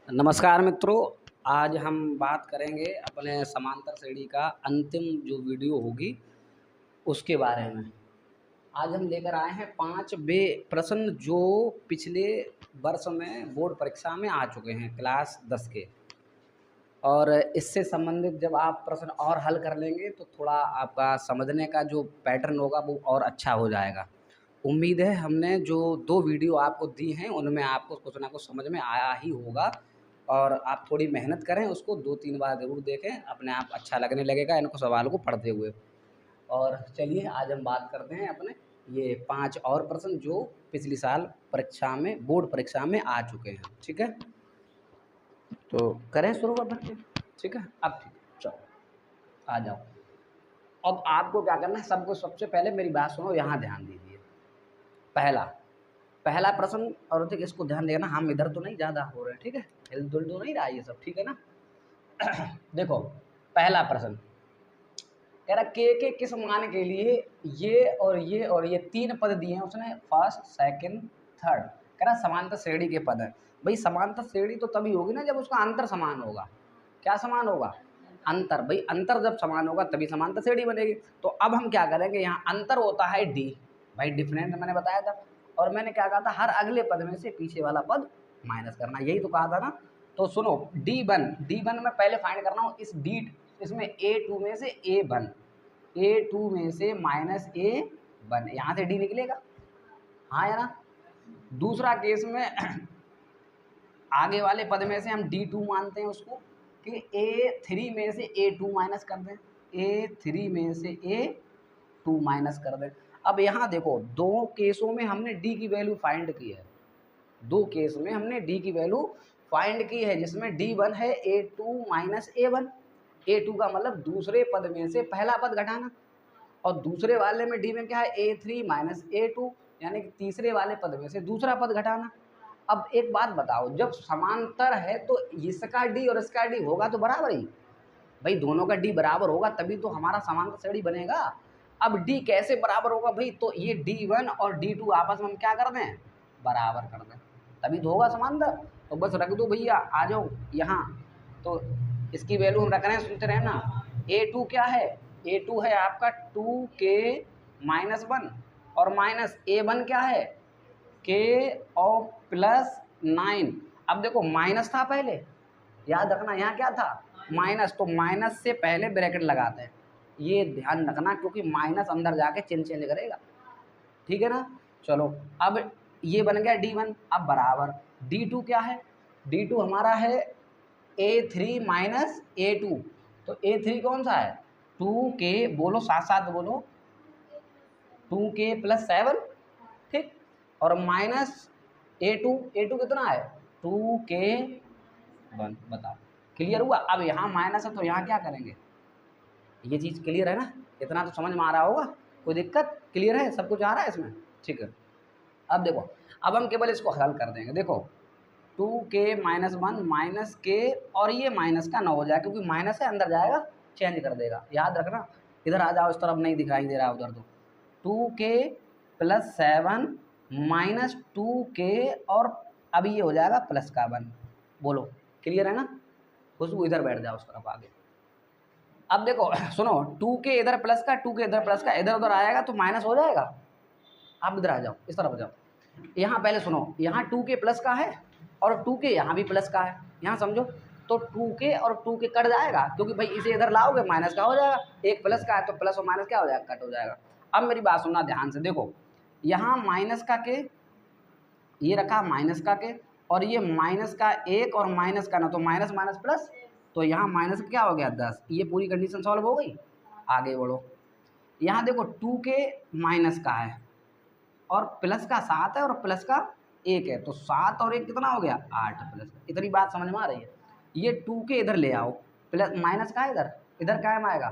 नमस्कार मित्रों। आज हम बात करेंगे अपने समांतर श्रेणी का अंतिम जो वीडियो होगी उसके बारे में। आज हम लेकर आए हैं 5 वे प्रश्न जो पिछले वर्ष में बोर्ड परीक्षा में आ चुके हैं क्लास 10 के। और इससे संबंधित जब आप प्रश्न और हल कर लेंगे तो थोड़ा आपका समझने का जो पैटर्न होगा वो और अच्छा हो जाएगा। उम्मीद है हमने जो 2 वीडियो आपको दी हैं उनमें आपको कुछ ना कुछ समझ में आया ही होगा। और आप थोड़ी मेहनत करें, उसको 2-3 बार ज़रूर देखें, अपने आप अच्छा लगने लगेगा इनको सवालों को पढ़ते हुए। और चलिए आज हम बात करते हैं अपने ये 5 और प्रश्न जो पिछली साल परीक्षा में बोर्ड परीक्षा में आ चुके हैं। ठीक है, तो करें शुरू कर बच्चे। ठीक है, अब ठीक है, चलो आ जाओ। अब आपको क्या करना है, सबको सबसे पहले मेरी बात सुनो, यहाँ ध्यान दीजिए। पहला पहला प्रश्न, और ठीक इसको ध्यान देना, हम इधर तो नहीं ज़्यादा हो रहे हैं, ठीक है, हिल-डुल तो नहीं रहा ये सब, ठीक है ना। देखो पहला प्रश्न कह रहा के किस मान के लिए ये 3 पद दिए हैं उसने, फर्स्ट सेकंड थर्ड। कह रहा समांतर श्रेणी के पद है। भाई समांतर श्रेणी तो तभी होगी ना जब उसका अंतर समान होगा। क्या समान होगा? अंतर। भाई अंतर जब समान होगा तभी समांतर श्रेणी बनेगी। तो अब हम क्या करेंगे, यहाँ अंतर होता है डी। भाई डिफरेंट मैंने बताया था, और मैंने क्या कहा था, हर अगले पद में से पीछे वाला पद माइनस करना, यही तो कहा था ना। तो सुनो, डी वन में पहले फाइंड करना हो इस डी, इसमें A2 में से A2 में से माइनस A1, यहाँ से डी निकलेगा, हाँ या ना। दूसरा केस में आगे वाले पद में से हम D2 मानते हैं उसको कि A3 में से A2 माइनस कर दें, A3 में से A2 माइनस कर दें। अब यहाँ देखो, दो केसों में हमने D की वैल्यू फाइंड की है, दो केस में हमने D की वैल्यू फाइंड की है, जिसमें D1 है A2 माइनस A1। A2 का मतलब दूसरे पद में से पहला पद घटाना, और दूसरे वाले में D में क्या है, A3 माइनस A2, यानी कि तीसरे वाले पद में से दूसरा पद घटाना। अब एक बात बताओ, जब समांतर है तो इसका D और इसका D होगा तो बराबर ही। भाई दोनों का D बराबर होगा तभी तो हमारा समांतर श्रेणी बनेगा। अब D कैसे बराबर होगा भाई, तो ये D1 और D2 आपस में हम क्या कर दें, बराबर कर दें, तभी तो होगा समांतर। तो बस रख दो भैया, आ जाओ यहाँ। तो इसकी वैल्यू हम रख रहे हैं, सुनते रहना। A2 क्या है, A2 है आपका 2K माइनस 1, और माइनस A1 क्या है, K और प्लस 9। अब देखो माइनस था पहले, याद रखना यहाँ क्या था, माइनस, तो माइनस से पहले ब्रैकेट लगाते हैं, ये ध्यान रखना, क्योंकि माइनस अंदर जाके चिन्ह चेंज करेगा, ठीक है ना। चलो अब ये बन गया D1, अब बराबर D2 क्या है, D2 हमारा है A3 माइनस A2। तो A3 कौन सा है, 2K, बोलो साथ साथ बोलो, 2K प्लस 7, ठीक, और माइनस A2 कितना है, 2K1। बताओ क्लियर हुआ। अब यहाँ माइनस है तो यहाँ क्या करेंगे, ये चीज़ क्लियर है ना, इतना तो समझ में आ रहा होगा, कोई दिक्कत, क्लियर है, सब कुछ आ रहा है इसमें, ठीक है। अब देखो, अब हम केवल इसको हल कर देंगे। देखो 2K माइनस 1 माइनस K, और ये माइनस का 9 हो जाएगा, क्योंकि माइनस है अंदर जाएगा चेंज कर देगा, याद रखना। इधर आ जाओ, इस तरफ नहीं दिखाई दे रहा उधर, तो 2K प्लस 7 माइनस 2K, और अभी ये हो जाएगा प्लस का 1। बोलो क्लियर है ना। खुशबू इधर बैठ जाओ उस तरफ आगे। अब देखो सुनो, 2K इधर प्लस का, 2K इधर प्लस का, इधर उधर आएगा तो माइनस हो जाएगा। आप इधर आ जाओ, इस तरफ आ जाओ। यहाँ पहले सुनो, यहाँ 2K प्लस का है और 2K यहाँ भी प्लस का है, यहाँ समझो। तो 2K और 2K कट जाएगा, क्योंकि भाई इसे इधर लाओगे माइनस का हो जाएगा, एक प्लस का है तो प्लस और माइनस क्या हो जाएगा, कट हो जाएगा। अब मेरी बात सुनना ध्यान से, देखो यहाँ माइनस का के, ये रखा माइनस का के, और ये माइनस का 1 और माइनस का 9, तो माइनस माइनस प्लस, तो यहाँ माइनस क्या हो गया 10। ये पूरी कंडीशन सॉल्व हो गई। आगे बढ़ो, यहाँ देखो 2K माइनस का है और प्लस का 7 है और प्लस का 1 है, तो 7 और 1 कितना हो गया, 8 प्लस। इतनी बात समझ में आ रही है। ये 2K इधर ले आओ, प्लस माइनस का इधर, इधर क्या आएगा,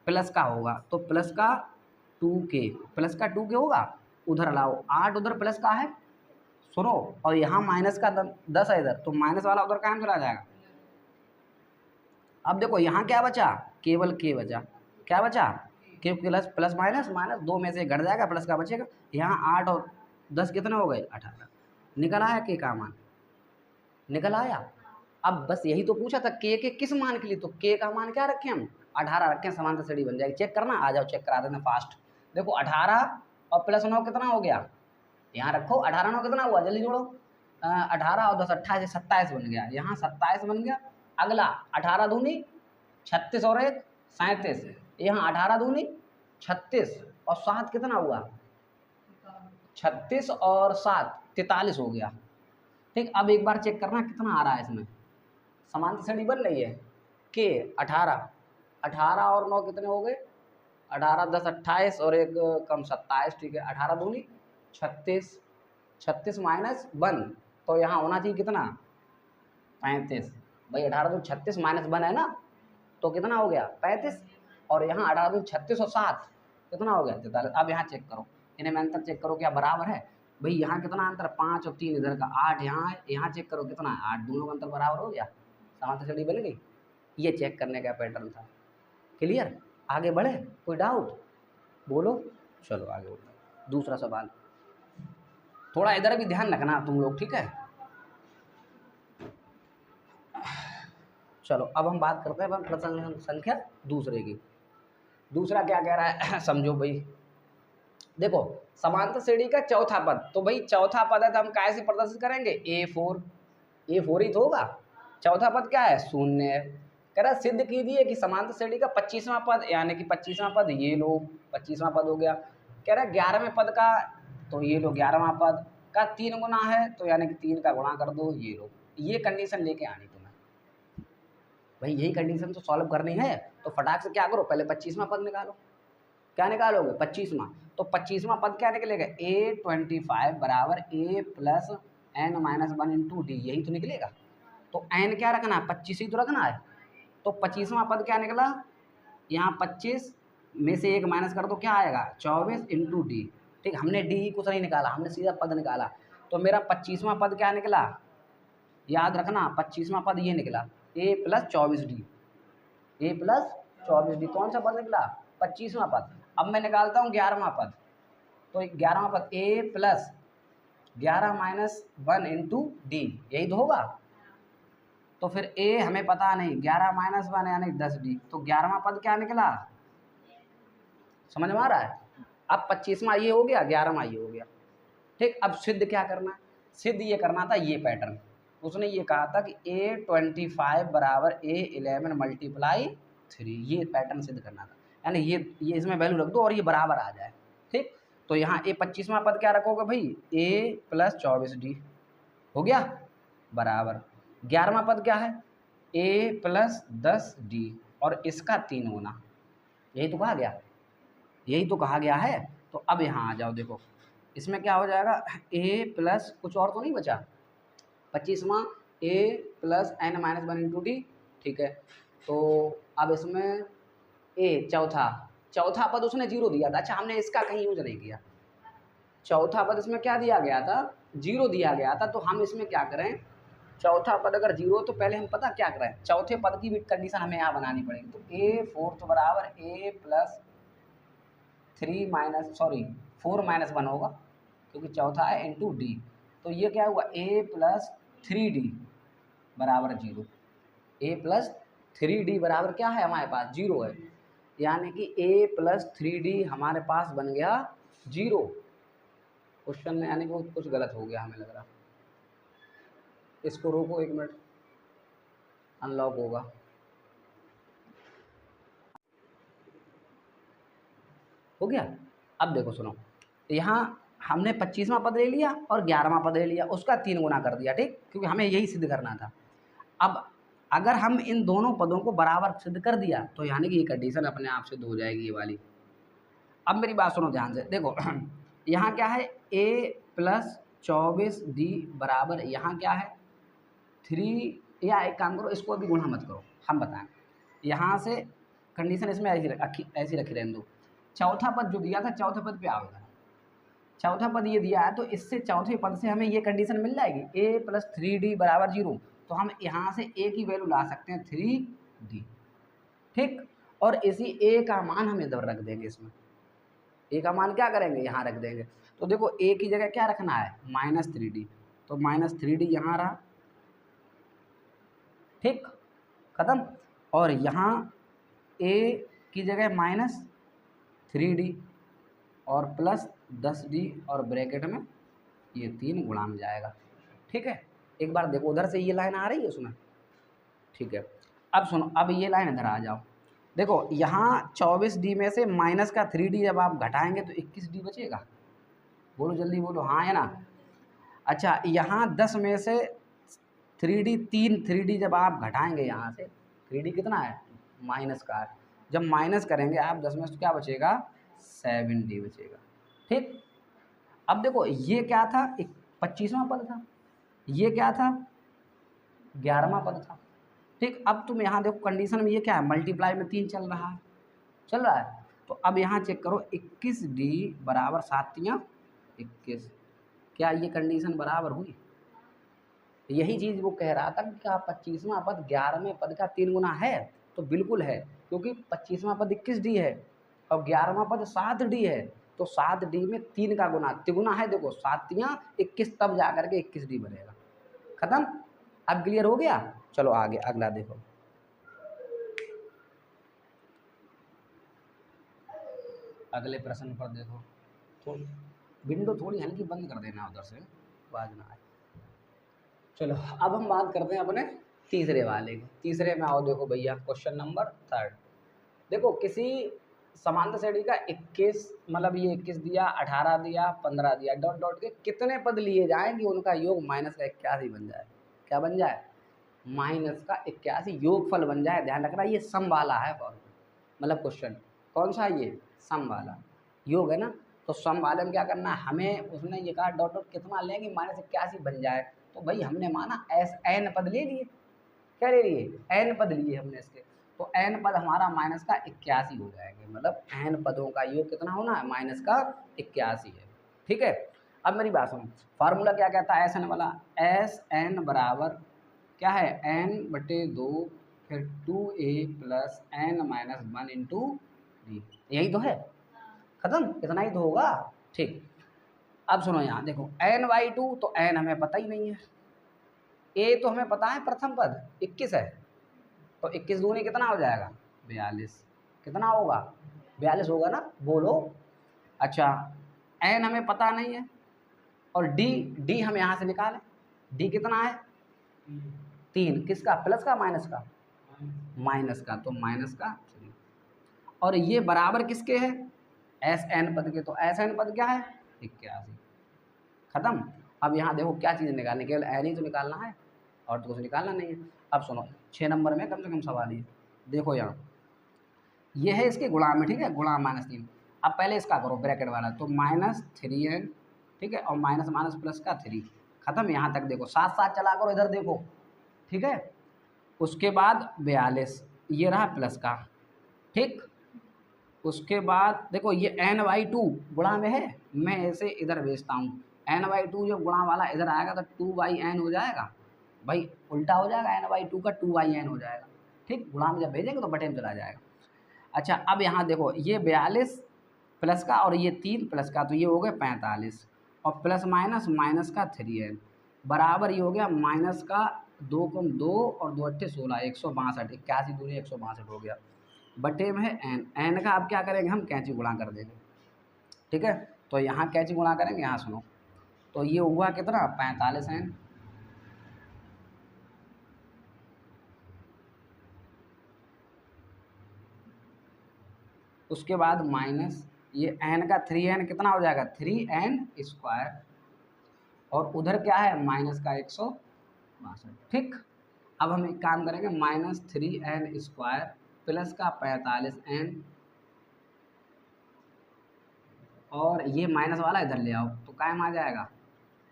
प्लस का होगा, तो प्लस का 2K, प्लस का 2K होगा, उधर लाओ 8, उधर प्लस का है, सुनो, और यहाँ माइनस का 10 है इधर, तो माइनस वाला उधर कहाँ चला जाएगा। अब देखो यहाँ क्या बचा, केवल K बचा, क्या बचा, K plus plus minus minus, 2 में से घट जाएगा, प्लस का बचेगा। यहाँ 8 और 10 कितने हो गए, 18। निकल आया K का मान, निकल आया। अब बस यही तो पूछा था के किस मान के लिए, तो के का मान क्या रखें हम 18 रखें, समांतर श्रेणी बन जाएगी। चेक करना, आ जाओ चेक करा देना फास्ट। देखो 18 और प्लस 9 कितना हो गया, यहाँ रखो 18 9 कितना हुआ, जल्दी जोड़ो। 18 और 10 28 27 बन गया, यहाँ 27 बन गया। अगला 18 दूनी 36 और 1 37, यहाँ 18 दूनी 36 और 7 कितना हुआ, 36 और 7 43 हो गया। ठीक, अब एक बार चेक करना कितना आ रहा है इसमें, समांतर श्रेणी बन रही है के 18 और 9 कितने हो गए, 18 10 28 और एक कम 27। ठीक है, 18 दूनी 36, 36 माइनस 1 तो यहाँ होना चाहिए कितना 35। भाई 18 दूनी 36 माइनस 1 है ना, तो कितना हो गया 35, और यहाँ 18 दूनी 36 और 7 कितना हो गया 43। अब यहाँ चेक करो, इन्हें में अंतर चेक करो क्या बराबर है। भाई यहाँ कितना अंतर 5 और 3 इधर का 8, यहाँ चेक करो कितना 8, दोनों का अंतर बराबर हो गया, समांतर श्रेणी बन गई। ये चेक करने का पैटर्न था। क्लियर, आगे बढ़े, कोई डाउट बोलो। चलो आगे बढ़ो, दूसरा सवाल। थोड़ा इधर भी ध्यान रखना तुम लोग, ठीक है। चलो अब हम बात करते हैं प्रश्न संख्या दूसरे की। दूसरा क्या कह रहा है समझो भाई। देखो समांतर श्रेणी का चौथा पद, तो भाई चौथा पद है तो हम कैसे प्रदर्शित करेंगे, A4 ही तो होगा। चौथा पद क्या है, शून्य है। कह रहा सिद्ध कीजिए कि समांतर श्रेणी का 25वां पद, यानी कि 25वां पद ये लो, 25वां पद हो गया। कह रहा 11वें पद का, तो ये लो 11वां पद का 3 गुना है, तो यानी कि 3 का गुणा कर दो, ये लो। ये कंडीशन लेके आनी तुम्हें भाई, यही कंडीशन तो सॉल्व करनी है। तो फटाक से क्या करो, पहले 25वां पद निकालो। क्या निकालोगे 25वां, तो 25वां पद क्या निकलेगा, A25 बराबर A plus n minus 1 into D, यही तो निकलेगा। तो n क्या रखना है, 25 ही तो रखना है। तो 25वां पद क्या निकला, यहाँ 25 में से 1 माइनस कर दो, क्या आएगा 24 इंटू डी। ठीक, हमने डी कुछ नहीं निकाला, हमने सीधा पद निकाला। तो मेरा 25वां पद क्या निकला, याद रखना 25वां पद ये निकला A plus 24D, A plus 24D कौन सा पद निकला 25वां पद। अब मैं निकालता हूँ 11वां पद, तो 11वां पद A plus 11 minus 1 into D, यही तो होगा। तो फिर A हमें पता नहीं, 11 माइनस 1 यानी 10D, तो 11वां पद क्या निकला, समझ में आ रहा है। अब 25वां ये हो गया, 11वां ये हो गया। ठीक, अब सिद्ध क्या करना है, सिद्ध ये करना था ये पैटर्न। उसने ये कहा था कि A25 बराबर A11 मल्टीप्लाई 3, ये पैटर्न सिद्ध करना था। यानी ये इसमें वैल्यू रख दो और ये बराबर आ जाए। ठीक, तो यहाँ A 25वां पद क्या रखोगे भाई, A प्लस 24D हो गया बराबर। 11वां पद क्या है, A प्लस 10D और इसका 3 गुना, यही तो कहा गया, यही तो कहा गया है। तो अब यहाँ आ जाओ, देखो इसमें क्या हो जाएगा, A प्लस कुछ और तो नहीं बचा, 25वां A plus n minus 1 into D. ठीक है, तो अब इसमें A चौथा पद उसने 0 दिया था। अच्छा, हमने इसका कहीं यूज नहीं किया, चौथा पद इसमें क्या दिया गया था, 0 दिया गया था। तो हम इसमें क्या करें, चौथा पद अगर 0 तो पहले हम पता क्या करें, चौथे पद की भी कंडीशन हमें यहाँ बनानी पड़ेगी। तो A4 बराबर A प्लस 4 माइनस 1 होगा, क्योंकि चौथा है इंटू डी। तो ये क्या हुआ, A प्लस 3D बराबर 0। A प्लस 3D बराबर क्या है, हमारे पास 0 है, यानी कि A प्लस 3D हमारे पास बन गया 0। क्वेश्चन में यानी कि कुछ गलत हो गया हमें लग रहा। इसको रोको 1 मिनट, अनलॉक होगा। हो गया। अब देखो सुनो, यहाँ हमने 25वां पद ले लिया और 11वां पद ले लिया, उसका 3 गुना कर दिया। ठीक, क्योंकि हमें यही सिद्ध करना था। अब अगर हम इन दोनों पदों को बराबर सिद्ध कर दिया तो यानी कि ये कंडीशन अपने आप सिद्ध हो जाएगी, ये वाली। अब मेरी बात सुनो ध्यान से, देखो यहाँ क्या है, A प्लस 24D बराबर यहाँ क्या है 3, या एक काम करो इसको अभी गुणा मत करो, हम बताएं यहाँ से कंडीशन इसमें ऐसी रखी रहने दो। चौथा पद जो दिया था, चौथे पद पे आओ इधर। चौथा पद ये दिया है, तो इससे चौथे पद से हमें ये कंडीशन मिल जाएगी, A प्लस 3D बराबर 0। तो हम यहाँ से A की वैल्यू ला सकते हैं 3D। ठीक, और इसी A का मान हम इधर रख देंगे, इसमें A का मान क्या करेंगे, यहाँ रख देंगे। तो देखो A की जगह क्या रखना है, -3D, तो -3D यहाँ रहा, ठीक, ख़त्म। और यहाँ a की जगह -3d और +10d और ब्रैकेट में ये 3 गुणा में जाएगा। ठीक है, एक बार देखो उधर से ये लाइन आ रही है उसमें, ठीक है। अब सुनो, अब ये लाइन इधर आ जाओ, देखो यहाँ 24d में से -3d जब आप घटाएंगे तो 21d बचेगा। बोलो जल्दी बोलो, हाँ है ना। अच्छा, यहाँ 10 में से 3d जब आप घटाएंगे, यहाँ से 3d कितना है, माइनस का है। जब माइनस करेंगे आप 10 में से क्या बचेगा, 7d बचेगा। ठीक, अब देखो ये क्या था, 25वां पद था, ये क्या था, 11वां पद था। ठीक, अब तुम यहाँ देखो कंडीशन में ये क्या है, मल्टीप्लाई में 3 चल रहा है, चल रहा है। तो अब यहाँ चेक करो, 21d बराबर 7 × 21, क्या ये कंडीशन बराबर हुई। यही चीज़ वो कह रहा था कि क्या 25वां पद 11वें पद का 3 गुना है, तो बिल्कुल है, क्योंकि 25वां पद 21d है और 11वां पद 7d है, तो 7d में 3 का गुना तिगुना है। देखो 7 × 21 तब जा करके 21d बनेगा। खत्म, अब क्लियर हो गया। चलो आगे अगला देखो, अगले प्रश्न पर देखो, तो विंडो थोड़ी हल्की बंद कर देना उधर से, आवाज ना आए। चलो अब हम बात करते हैं अपने तीसरे वाले की। तीसरे में आओ, देखो भैया क्वेश्चन नंबर 3। देखो किसी समांतर श्रेणी का 21, मतलब ये 21 दिया, 18 दिया, 15 दिया, डॉट डॉट के कितने पद लिए जाएं कि उनका योग -81 बन जाए। क्या बन जाए, -81 योगफल बन जाए। ध्यान रखना ये सम वाला है फॉर्मूला, मतलब क्वेश्चन कौन सा, ये सम वाला योग है ना। तो सम वाले में क्या करना है हमें, उसने ये कहा डॉट डॉट कितना लेंगे, -81 बन जाए। तो भाई हमने माना n पद ले लिए, क्या ले लिए, n पद लिए हमने इसके, तो n पद हमारा -81 हो जाएंगे, मतलब n पदों का योग कितना होना है, -81 है। ठीक है, अब मेरी बात सुनो, फार्मूला क्या कहता है Sn वाला, Sn बराबर क्या है, n/2 फिर 2a + n - 1 × d, यही तो है। खत्म, इतना ही तो होगा। ठीक, अब सुनो यहाँ देखो n/2, तो n हमें पता ही नहीं है, a तो हमें पता है प्रथम पद 21 है, तो 21 दूनी कितना हो जाएगा, 42। कितना होगा, 42 होगा ना, बोलो। अच्छा, n हमें पता नहीं है, और d हम यहाँ से निकालें, d कितना है, 3, किसका, प्लस का माइनस का, माइनस का, तो माइनस का 3, और ये बराबर किसके है, Sn पद के, तो Sn पद क्या है, 81। खत्म। अब यहाँ देखो क्या चीज़ निकालनी, केवल n ही तो निकालना है, और तो कुछ निकालना नहीं है। अब सुनो 6 नंबर में कम से कम सवाल ये देखो, यहाँ ये है इसके गुणा में, ठीक है, गुणा -3। अब पहले इसका करो ब्रैकेट वाला, तो -3n, ठीक है, और माइनस माइनस प्लस का 3। खत्म, यहाँ तक देखो, साथ साथ चला करो, इधर देखो, ठीक है। उसके बाद 42, ये रहा प्लस का, ठीक। उसके बाद देखो ये n/2 गुणा में है, मैं ऐसे इधर भेजता हूँ, n/2 जब गुणा वाला इधर आएगा तो 2/n हो जाएगा, भाई उल्टा हो जाएगा, n/2 का 2/n हो जाएगा। ठीक, गुणा में जब भेजेंगे तो बटे में चला जाएगा। अच्छा, अब यहाँ देखो ये 42 प्लस का और ये 3 प्लस का, तो ये हो गया 45, और प्लस माइनस माइनस का 3n बराबर ये हो गया माइनस का 2 कम 2 और 2 अट्ठे 16, 162, 81 दूनी 162 हो गया, बटे में है n का। अब क्या करेंगे हम, कैंची गुणा कर देंगे, ठीक है। तो यहाँ कैंची गुणा करेंगे, यहाँ सुनो, तो ये हुआ कितना, 45n, उसके बाद माइनस ये n का 3n कितना हो जाएगा, 3n², और उधर क्या है माइनस का 162। ठीक, अब हम एक काम करेंगे, -3n² प्लस का 45n, और ये माइनस वाला इधर ले आओ, तो कायम आ जाएगा,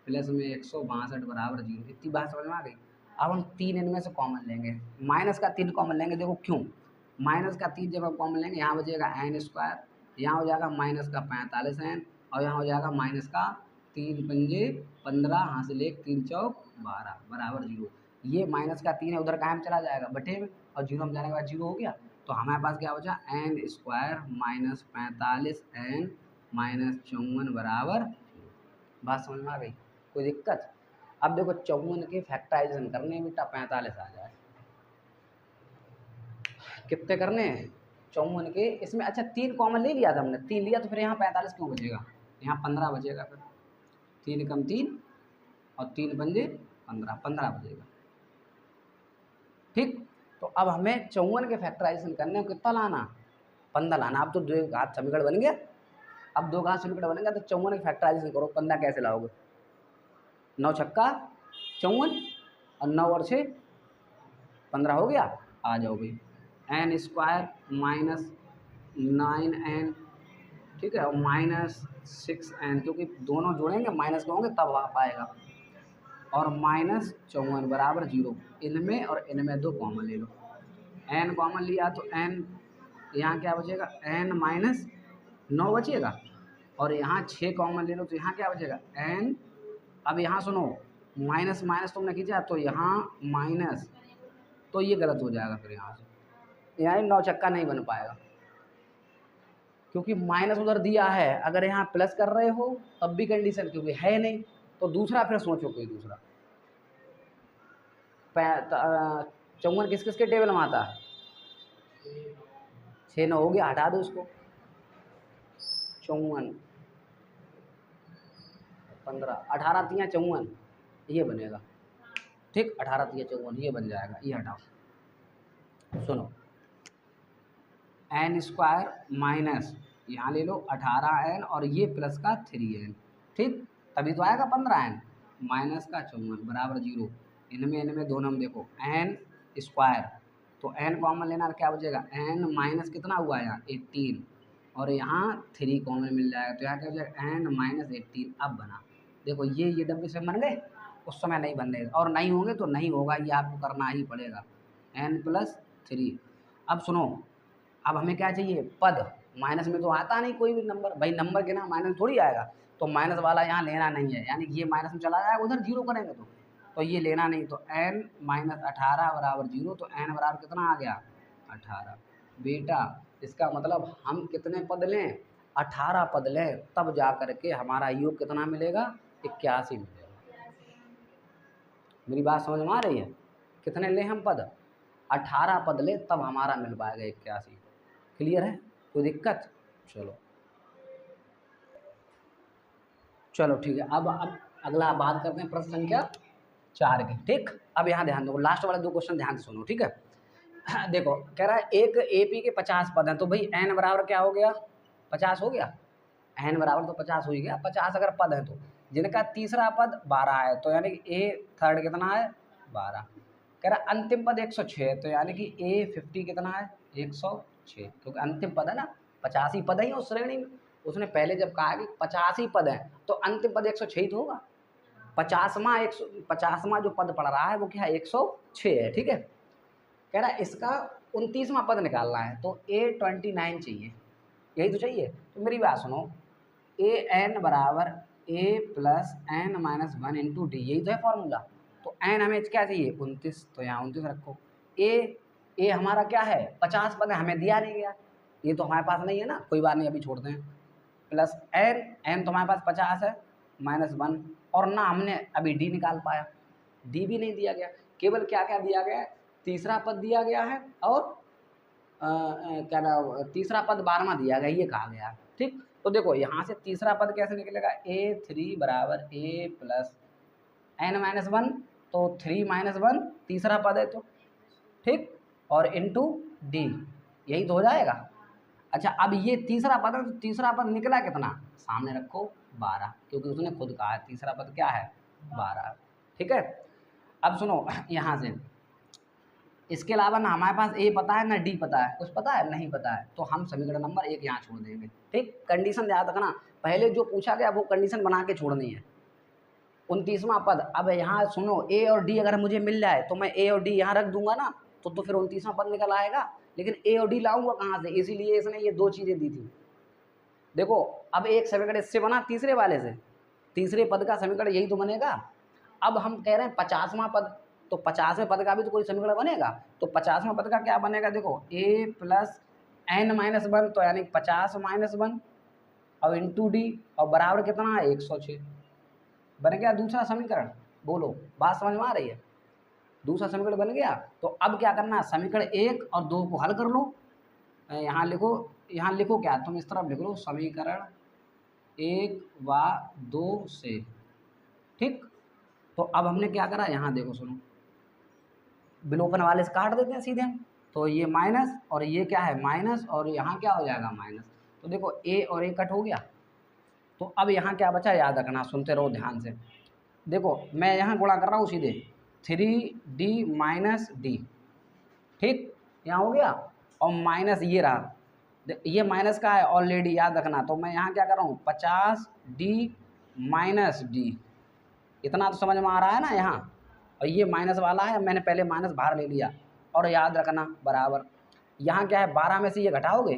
प्लस में 162 बराबर 0। इतनी बात समझ में आ गई। अब हम 3n में से कॉमन लेंगे, माइनस का 3 कॉमन लेंगे, देखो क्यों, माइनस का 3 जब हम कॉमन लेंगे, यहाँ बचेगा n², यहाँ हो जाएगा माइनस का 45n, और यहाँ हो जाएगा माइनस का 3 पंजे 15, यहाँ से ले 3 चौक 12 बराबर 0। ये माइनस का 3 है, उधर कायम चला जाएगा बटे में, और 0 में जाने के बाद 0 हो गया, तो हमारे पास क्या बचा, n² माइनस 45n माइनस 54 बराबर 0। बात समझ में आ गई, कोई दिक्कत। अब देखो 54 के फैक्टराइजेशन करने में बेटा 45 आ जाए, कितने करने हैं 54 के, इसमें अच्छा 3 कॉमन ले लिया था हमने, 3 लिया तो फिर यहाँ 45 क्यों बचेगा, यहाँ 15 बचेगा, फिर 3 कम 3 और 3 पंजे 15 बचेगा। ठीक, तो अब हमें 54 के फैक्टराइजेशन करने को कितना लाना, 15 लाना। अब तो 2 घात समीकरण बन गया, अब 2 घात समीकरण बनेगा तो 54 के फैक्टराइजेशन करो, 15 कैसे लाओगे, 9 छक्का 54 और 9 और 6 15 हो गया। आ जाओ भाई, एन स्क्वायर माइनस 9n, ठीक है, और माइनस 6n, क्योंकि दोनों जोड़ेंगे माइनस के होंगे तब आ पाएगा, और माइनस 54 बराबर 0। इनमें और इनमें 2 कॉमन ले लो, n कॉमन लिया तो n यहाँ क्या बचेगा, n माइनस 9 बचेगा, और यहाँ 6 कॉमन ले लो तो यहाँ क्या बचेगा n। अब यहाँ सुनो, माइनस माइनस तुमने खींचा तो यहाँ माइनस, तो ये गलत हो जाएगा, फिर यहाँ से यहाँ 9 छक्का नहीं बन पाएगा, क्योंकि माइनस उधर दिया है। अगर यहाँ प्लस कर रहे हो तब भी कंडीशन, क्योंकि है नहीं तो दूसरा फिर सोचो कोई दूसरा। 54 किस किस के टेबल में आता है, 6 9 हो गया, हटा दो उसको, 54 15 18 3 54 ये बनेगा। ठीक, 18 3 54 ये बन जाएगा, ये हटाओ। सुनो, एन स्क्वायर माइनस यहाँ ले लो 18n और ये प्लस का 3n, ठीक, तभी तो आएगा 15n माइनस का 54 बराबर 0। इनमें दोनों में देखो n स्क्वायर, तो n कॉमन लेना क्या बचेगा, n माइनस कितना हुआ यहाँ 18, और यहाँ 3 कॉमन मिल जाएगा, तो यहाँ क्या बचेगा n माइनस 18। अब बना, देखो ये डब्बे से बन गए, उस समय नहीं बन रहे, और नहीं होंगे तो नहीं होगा, ये आपको करना ही पड़ेगा, n प्लस 3। अब सुनो, अब हमें क्या चाहिए, पद, माइनस में तो आता नहीं कोई भी नंबर, भाई नंबर के ना माइनस थोड़ी आएगा, तो माइनस वाला यहाँ लेना नहीं है, यानी कि ये माइनस में चला जाएगा, उधर 0 करेंगे तो ये लेना नहीं, तो n माइनस 18 बराबर 0, तो n बराबर कितना आ गया 18। बेटा इसका मतलब हम कितने पद लें, 18 पद लें, तब जा करके हमारा योग कितना मिलेगा, 81 मिलेगा। मेरी बात समझ में आ रही है, कितने लें हम पद, 18 पद ले तब हमारा मिल पाएगा 81। क्लियर है, कोई दिक्कत, चलो चलो ठीक है। अब अगला बात करते हैं प्रश्न संख्या 4 की। ठीक, अब यहाँ ध्यान दो, लास्ट वाले 2 क्वेश्चन ध्यान से सुनो, ठीक है। देखो कह रहा है एक एपी के 50 पद हैं, तो भाई n बराबर क्या हो गया 50 हो गया, n बराबर तो 50 हो ही गया। 50 अगर पद है तो जिनका तीसरा पद 12 है, तो यानी कि a थर्ड कितना है 12। कह रहा अंतिम पद 106, तो यानी कि a50 कितना है 106, क्योंकि अंतिम पद है ना, 50 ही पद है उस श्रेणी में। उसने पहले जब कहा कि 50 ही पद है तो अंतिम पद 106 तो होगा, 50वां जो पद पड़ रहा है वो क्या है 106 है। ठीक है, कह रहा है इसका 29वां पद निकालना है, तो A29 चाहिए, यही तो चाहिए। तो मेरी बात सुनो, an बराबर a plus n minus 1 into D, यही तो है फॉर्मूला। तो n हमें क्या चाहिए 29, तो यहाँ 29 रखो। a हमारा क्या है 50 पद है, हमें दिया नहीं गया, ये तो हमारे पास नहीं है ना, कोई बात नहीं अभी छोड़ते हैं। प्लस n तो हमारे पास 50 है माइनस 1, और ना हमने अभी d निकाल पाया, d भी नहीं दिया गया, केवल क्या क्या दिया गया है, तीसरा पद दिया गया है, और क्या नाम तीसरा पद 12वां दिया गया, ये कहा गया। ठीक, तो देखो यहाँ से तीसरा पद कैसे निकलेगा, a3 बराबर a प्लस n माइनस 1, तो 3 माइनस 1 तीसरा पद है तो, ठीक, और इंटू डी, यही तो हो जाएगा। अच्छा, अब ये तीसरा पद है, तो तीसरा पद निकला कितना, सामने रखो 12, क्योंकि उसने खुद कहा है तीसरा पद क्या है 12। ठीक है, अब सुनो यहाँ से, इसके अलावा ना हमारे पास ए पता है ना डी पता है, कुछ पता है नहीं पता है, तो हम समीकरण नंबर 1 यहाँ छोड़ देंगे। ठीक, कंडीशन याद रखना, पहले जो पूछा गया वो कंडीशन बना के छोड़नी है। 29वां पद, अब यहाँ सुनो ए और डी अगर मुझे मिल जाए तो मैं ए और डी यहाँ रख दूंगा ना, तो फिर 29वां पद निकल आएगा, लेकिन ए और डी लाऊंगा कहाँ से, इसीलिए इसने ये 2 चीज़ें दी थी। देखो अब एक समीकरण इससे बना तीसरे वाले से, तीसरे पद का समीकरण यही तो बनेगा। अब हम कह रहे हैं 50वां पद, तो 50वें पद का भी तो कोई समीकरण बनेगा, तो 50वां पद का क्या बनेगा, देखो a प्लस n माइनस 1, तो यानी 50 माइनस 1 और इंटू डी, और बराबर कितना है 106, बन गया दूसरा समीकरण। बोलो बात समझ में आ रही है, दूसरा समीकरण बन गया। तो अब क्या करना है, समीकरण 1 और 2 को हल कर लो। यहाँ लिखो क्या, तुम इस तरफ लिख लो समीकरण 1 व 2 से, ठीक। तो अब हमने क्या करा, यहाँ देखो सुनो, विलोपन वाले से काट देते हैं सीधे हम। तो ये माइनस और ये क्या है माइनस, और यहाँ क्या हो जाएगा माइनस। तो देखो ए और ए कट हो गया। तो अब यहाँ क्या बचा, याद रखना, सुनते रहो ध्यान से। देखो मैं यहाँ गुणा कर रहा हूँ सीधे 3d माइनस डी, ठीक, यहाँ हो गया। और माइनस ये रहा, ये माइनस का है ऑलरेडी, याद रखना। तो मैं यहाँ क्या कर रहा हूँ 50d माइनस डी, इतना तो समझ में आ रहा है ना यहाँ। और ये माइनस वाला है, मैंने पहले माइनस बाहर ले लिया। और याद रखना बराबर, यहाँ क्या है 12 में से ये घटाओगे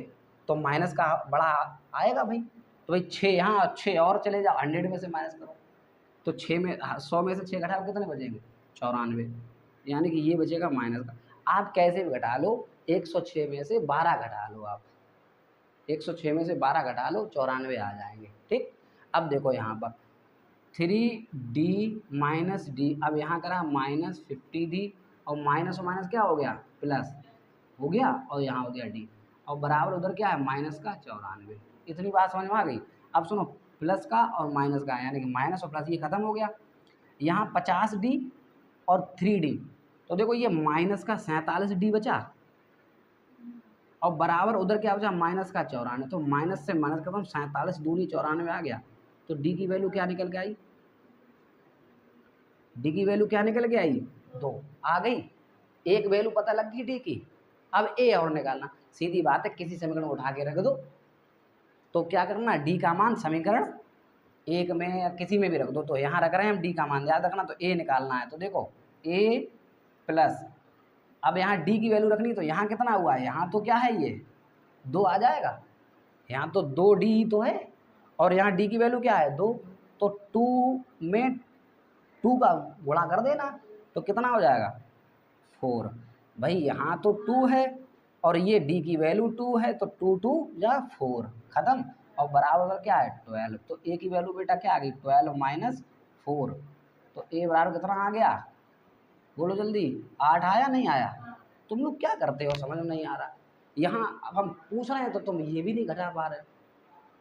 तो माइनस का बड़ा आएगा भाई। तो भाई 6 यहाँ, 6 और चले जाओ, 100 में से माइनस करो। तो 6 में 100 में से 6 घटाओ कितने बचेंगे, 94, यानी कि ये बचेगा माइनस का। आप कैसे भी घटा लो, 106 में से 12 घटा लो, आप 106 में से 12 घटा लो, 94 आ जाएंगे, ठीक। अब देखो यहाँ पर 3d माइनस डी, अब यहाँ करा माइनस 50d, और माइनस क्या हो गया प्लस हो गया, और यहाँ हो गया डी, और बराबर उधर क्या है माइनस का 94। इतनी बात समझ में आ गई। अब सुनो, प्लस का और माइनस का, यानी कि माइनस और प्लस ये खत्म हो गया। यहाँ 50d और 3d, तो देखो ये माइनस का 47d बचा, और बराबर उधर क्या बचा माइनस का 94। तो माइनस से माइनस खत्म, 47 दूनी 94 आ गया। तो डी की वैल्यू क्या निकल के आई, डी की वैल्यू क्या निकल के आई 2 आ गई। एक वैल्यू पता लग गई डी की। अब ए और निकालना, सीधी बात है, किसी समीकरण को उठा के रख दो। तो क्या करना, डी का मान समीकरण 1 में या किसी में भी रख दो। तो यहाँ रख रहे हैं हम डी का मान, याद रखना। तो ए निकालना है, तो देखो ए प्लस, अब यहाँ डी की वैल्यू रखनी, तो यहाँ कितना हुआ है, यहाँ तो क्या है ये 2 आ जाएगा, यहाँ तो 2d तो है, और यहाँ डी की वैल्यू क्या है 2। तो 2 में 2 का गुणा कर देना, तो कितना हो जाएगा 4। भाई यहाँ तो 2 है और ये डी की वैल्यू 2 है, तो 2 2 या 4 खत्म, और बराबर क्या है 12। तो ए की वैल्यू बेटा क्या आ गई 12 माइनस 4। तो ए बराबर कितना आ गया, बोलो जल्दी, 8 आया नहीं आया। तुम लोग क्या करते हो समझ में नहीं आ रहा। यहाँ अब हम पूछ रहे हैं तो तुम ये भी नहीं घटा पा रहे।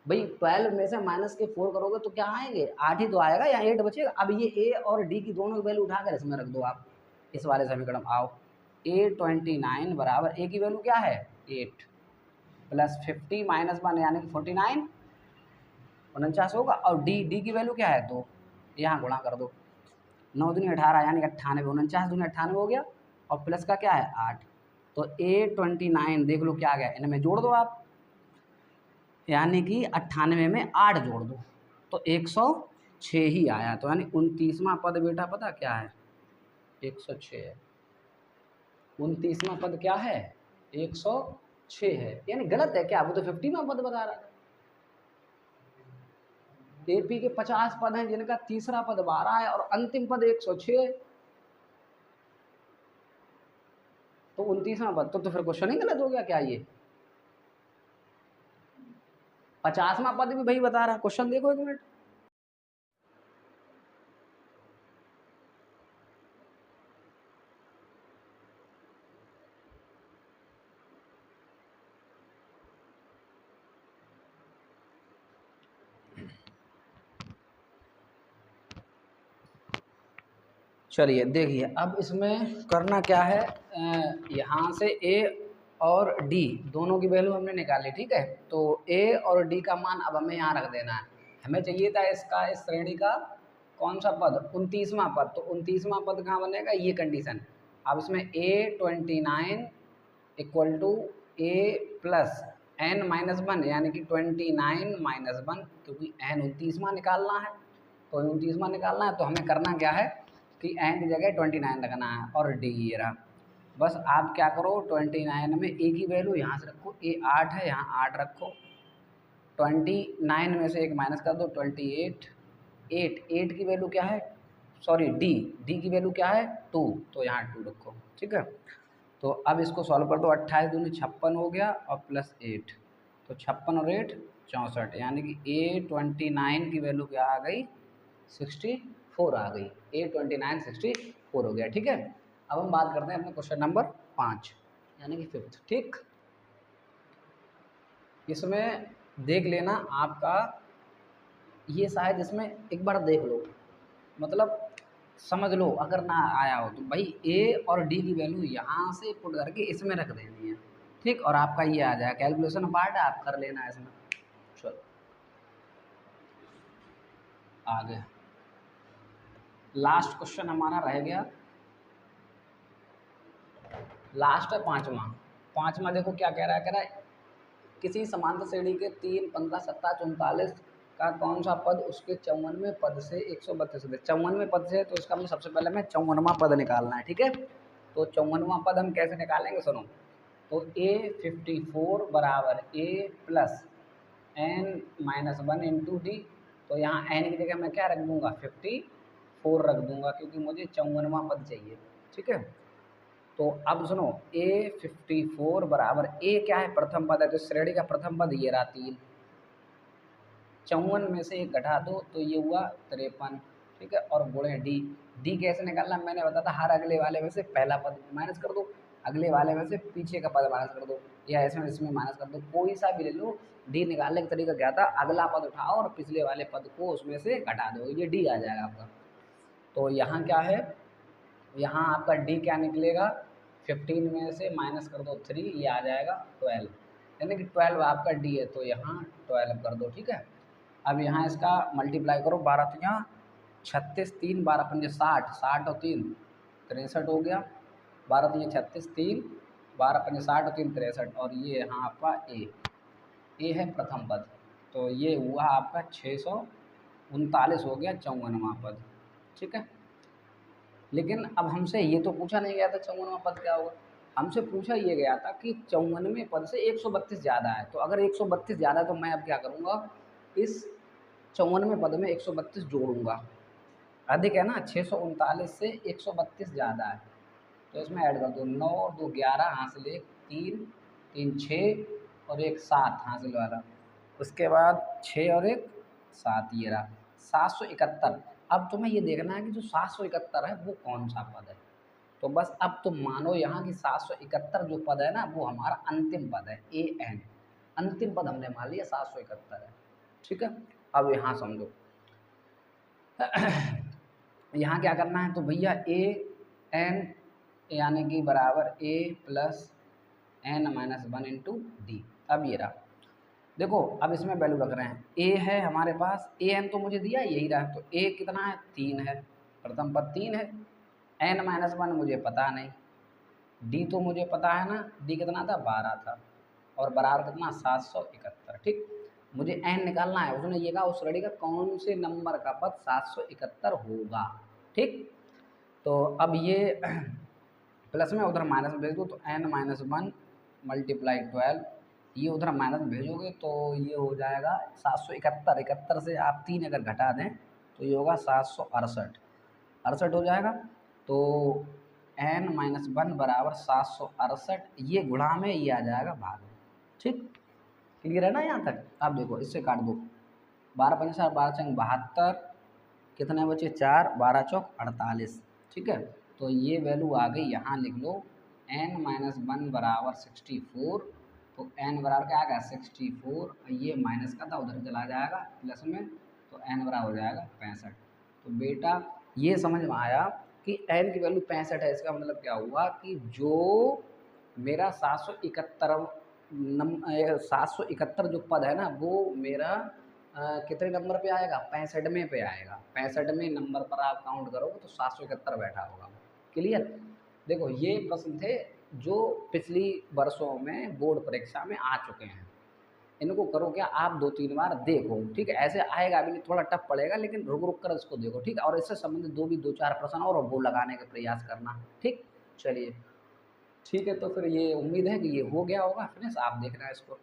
भाई 12 में से माइनस के 4 करोगे तो क्या आएंगे, 8 ही तो आएगा, या 8 बचेगा। अब ये ए और डी की दोनों की वैल्यू उठाकर इसमें रख दो आप, इस वाले समीकरण आओ। A29 बराबर ए की वैल्यू क्या है 8 प्लस 50 माइनस 1 यानी कि 49, 49 होगा। और डी की वैल्यू क्या है 2, यहाँ गुणा कर दो, 9 दूनी 18 यानी कि 98, 49 दूनी 98 हो गया, और प्लस का क्या है 8। तो A29 देख लो क्या आ गया, इनमें जोड़ दो आप, यानी कि 98 में 8 जोड़ दो तो 106 ही आया। तो यानी 29वां पद बेटा पता क्या है 106 है। 29वां पद क्या है 106 है, यानी गलत है क्या, वो तो 50वां पद बता रहा है। एपी के 50 पद हैं जिनका तीसरा पद 12 है और अंतिम पद 106 है। तो 29वां पद तो फिर क्वेश्चन ही गलत हो गया क्या ये। 50वां पद भी भाई बता रहा है, क्वेश्चन देखो एक मिनट। चलिए देखिए, अब इसमें करना क्या है, यहाँ से ए और डी दोनों की वैल्यू हमने निकाली, ठीक है। तो ए और डी का मान अब हमें यहाँ रख देना है। हमें चाहिए था इसका, इस श्रेणी का कौन सा पद 29वां पद। तो 29वां पद कहाँ बनेगा, ये कंडीशन। अब इसमें A29 equal to a plus n minus 1 यानी कि 29 माइनस 1, क्योंकि n 29वां निकालना है। तो 29वां निकालना है तो हमें करना क्या है कि n की जगह 29 रखना है, और डी ये रहा। बस आप क्या करो 29 में ए की वैल्यू यहाँ से रखो, ए 8 है यहाँ 8 रखो, 29 में से एक माइनस कर दो 28, 8 की वैल्यू क्या है, सॉरी डी की वैल्यू क्या है 2, तो यहाँ 2 रखो, ठीक है। तो अब इसको सॉल्व कर दो, 28 दूनी 56 हो गया और प्लस 8, तो 56 और 8 64, यानी कि A29 की वैल्यू क्या आ गई 64 आ गई। A29 64 हो गया, ठीक है। अब हम बात करते हैं अपने क्वेश्चन नंबर 5 यानी कि 5th। ठीक, इसमें देख लेना आपका, ये शायद इसमें एक बार देख लो, मतलब समझ लो, अगर ना आया हो तो भाई ए और डी की वैल्यू यहाँ से पुट करके इसमें रख देनी है। ठीक, और आपका ये आ जाएगा, कैलकुलेशन पार्ट है, आप कर लेना है इसमें। चलो आगे लास्ट क्वेश्चन हमारा रह गया, लास्ट है पांचवा। पांचवा देखो क्या कह रहा है किसी समांतर श्रेणी के 3, 15, 17, 44 का कौन सा पद उसके 54वें पद से 132 है। 54वें पद से, तो इसका मतलब सबसे पहले हमें 54वां पद निकालना है। ठीक है, तो 54वां पद हम कैसे निकालेंगे सुनो, तो A54 बराबर A plus n-1 into D. तो यहाँ n की जगह मैं क्या रख दूंगा, 54 रख दूंगा, क्योंकि मुझे 54वां पद चाहिए। ठीक है, तो अब सुनो, A54 बराबर A क्या है, प्रथम पद है, तो श्रेणी का प्रथम पद ये रहा 3, 54 में से एक घटा दो तो ये हुआ 53। ठीक है, और गुणे डी कैसे निकालना, मैंने बताया था, हर अगले वाले में से पहला पद माइनस कर दो, अगले वाले में से पीछे का पद माइनस कर दो, या इसमें माइनस कर दो, कोई सा भी ले लो। डी निकालने का तरीका क्या था, अगला पद उठाओ और पिछले वाले पद को उसमें से घटा दो, ये डी आ जाएगा आपका। तो यहाँ क्या है, यहाँ आपका डी क्या निकलेगा, 15 में से माइनस कर दो 3, ये आ जाएगा 12, यानी कि 12 आपका डी है, तो यहाँ 12 कर दो। ठीक है, अब यहाँ इसका मल्टीप्लाई करो, 12 यहाँ 36, 3 12 पंजे 60, 60 और 3 63 हो गया, 12 3 36, 3 12 पंजे 60 और 3 63, और ये यहाँ आपका ए है प्रथम पद, तो ये हुआ आपका 639 हो गया 54वां पद। ठीक है, लेकिन अब हमसे ये तो पूछा नहीं गया था 54वां पद क्या होगा, हमसे पूछा ये गया था कि 54वें पद से 132 ज़्यादा है। तो अगर 132 ज़्यादा है तो मैं अब क्या करूँगा, इस 54वें पद में 132 जोड़ूंगा, अधिक है ना, 639 से 132 ज़्यादा है, तो इसमें ऐड कर दो, 9 और 2 11 हासिल 1 3 3 6 और 1 7 हासिल वाला, उसके बाद 6 और 1 7, ये रहा 771। अब तुम्हें ये देखना है कि जो 771 है वो कौन सा पद है। तो बस अब तुम मानो यहाँ की 771 जो पद है ना, वो हमारा अंतिम पद है, AN अंतिम पद हमने मान लिया 771 है। ठीक है, अब यहाँ समझो यहाँ क्या करना है, तो भैया AN यानी कि बराबर A plus n-1 into D. अब ये रहा, देखो अब इसमें वैल्यू रख रहे हैं, A है हमारे पास, AN तो मुझे दिया यही रहा, तो A कितना है 3 है, प्रथम पद 3 है, n-1 मुझे पता नहीं, D तो मुझे पता है ना, D कितना था 12 था, और बराबर कितना 771। ठीक, मुझे n निकालना है, उसने ये कहा उस श्रेणी का कौन से नंबर का पद 771 होगा। ठीक, तो अब ये प्लस में उधर माइनस में भेज दो, तो n-1 मल्टीप्लाई 12, ये उधर माइनस भेजोगे तो ये हो जाएगा 771, 71 से आप 3 अगर घटा दें तो ये होगा 768 हो जाएगा, तो n-1 बराबर 768, ये गुणा में ये आ जाएगा भाग। ठीक, क्लियर है ना यहाँ तक। अब देखो इससे काट दो, 12 पंजे 7 12 चंग 72, कितने बचे 4, 12 चौक 48। ठीक है, तो ये वैल्यू आ गई, यहाँ लिख लो n-1 बराबर 64, तो n बराबर क्या आ गया 64, ये माइनस का था उधर चला जाएगा प्लस में, तो n बराबर हो जाएगा 65। तो बेटा ये समझ में आया कि n की वैल्यू 65 है, इसका मतलब क्या हुआ कि जो मेरा 771 जो पद है ना, वो मेरा कितने नंबर पे आएगा, 65वें पे आएगा, 65वें नंबर पर आप काउंट करोगे तो 771 बैठा होगा। क्लियर, देखो ये प्रश्न थे जो पिछली वर्षों में बोर्ड परीक्षा में आ चुके हैं, इनको करो क्या आप 2-3 बार देखो। ठीक है, ऐसे आएगा अभी नहीं, थोड़ा टफ पड़ेगा, लेकिन रुक रुक कर इसको देखो। ठीक है, और इससे संबंधित 2-4 प्रश्न और वो लगाने का प्रयास करना। ठीक, चलिए ठीक है, तो फिर ये उम्मीद है कि ये हो गया होगा फिनिश, आप देखना इसको।